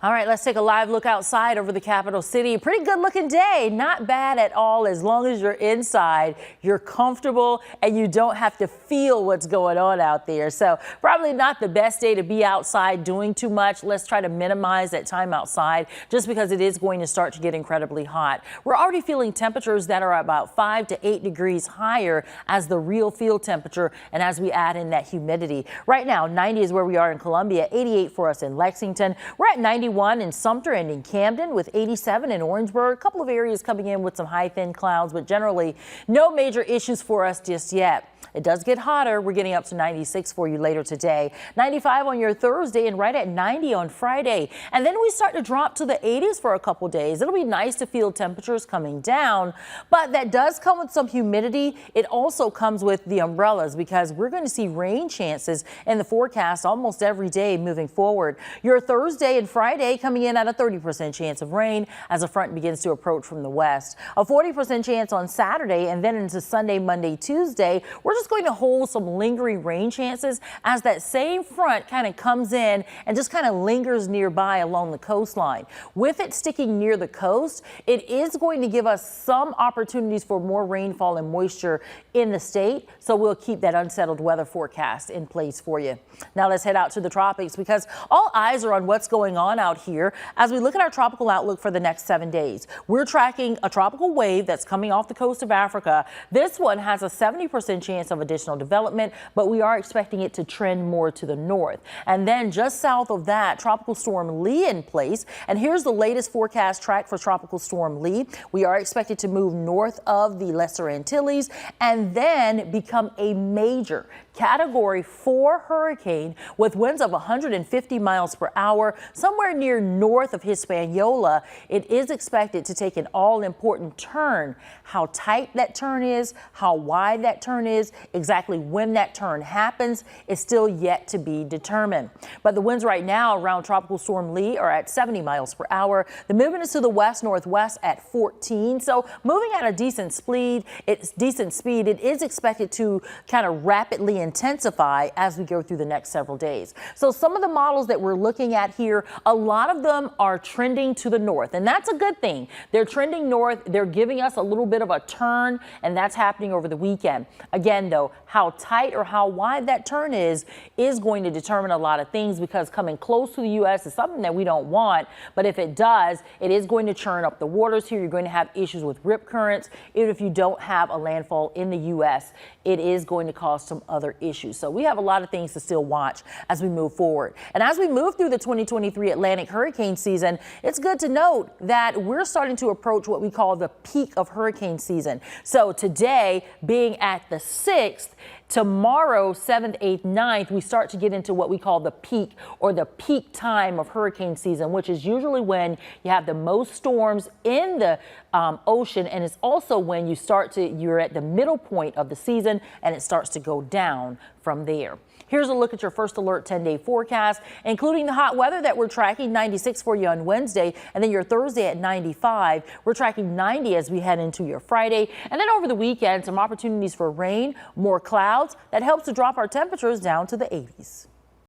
All right, let's take a live look outside over the capital city. Pretty good looking day. Not bad at all. As long as you're inside, you're comfortable and you don't have to feel what's going on out there. So probably not the best day to be outside doing too much. Let's try to minimize that time outside just because it is going to start to get incredibly hot. We're already feeling temperatures that are about 5 to 8 degrees higher as the real field temperature and as we add in that humidity. Right now, 90 is where we are in Columbia, 88 for us in Lexington. We're at 91 in Sumter and in Camden with 87 in Orangeburg. A couple of areas coming in with some high thin clouds, but generally no major issues for us just yet. It does get hotter. We're getting up to 96 for you later today. 95 on your Thursday and right at 90 on Friday. And then we start to drop to the 80s for a couple days. It'll be nice to feel temperatures coming down, but that does come with some humidity. It also comes with the umbrellas because we're going to see rain chances in the forecast almost every day moving forward. Your Thursday and Friday coming in at a 30% chance of rain as a front begins to approach from the west. A 40% chance on Saturday, and then into Sunday, Monday, Tuesday, we're just going to hold some lingering rain chances as that same front kind of comes in and just kind of lingers nearby along the coastline. With it sticking near the coast, it is going to give us some opportunities for more rainfall and moisture in the state. So we'll keep that unsettled weather forecast in place for you. Now let's head out to the tropics because all eyes are on what's going on out here as we look at our tropical outlook for the next 7 days. We're tracking a tropical wave that's coming off the coast of Africa. This one has a 70% chance of additional development, but we are expecting it to trend more to the north. And then just south of that, Tropical Storm Lee in place. And here's the latest forecast track for Tropical Storm Lee. We are expected to move north of the Lesser Antilles and then become a major Category 4 hurricane with winds of 150 miles per hour somewhere near north of Hispaniola. It is expected to take an all-important turn. How tight that turn is, how wide that turn is, exactly when that turn happens is still yet to be determined. But the winds right now around Tropical Storm Lee are at 70 miles per hour. The movement is to the west-northwest at 14. So moving at a decent speed. It is expected to kind of rapidly intensify as we go through the next several days. So some of the models that we're looking at here, a lot of them are trending to the north, and that's a good thing. They're trending north. They're giving us a little bit of a turn, and that's happening over the weekend. Again, though, how tight or how wide that turn is going to determine a lot of things because coming close to the U.S. is something that we don't want. But if it does, it is going to churn up the waters here. You're going to have issues with rip currents. Even if you don't have a landfall in the U.S., it is going to cause some other issues. So we have a lot of things to still watch as we move forward. And as we move through the 2023 Atlantic hurricane season, it's good to note that we're starting to approach what we call the peak of hurricane season. So today being at the 6th, tomorrow, 7th, 8th, 9th, we start to get into what we call the peak or the peak time of hurricane season, which is usually when you have the most storms in the ocean. And it's also when you're at the middle point of the season and it starts to go down from there. Here's a look at your first alert 10-day forecast, including the hot weather that we're tracking. 96 for you on Wednesday, and then your Thursday at 95. We're tracking 90 as we head into your Friday. And then over the weekend, some opportunities for rain, more clouds. That helps to drop our temperatures down to the 80s.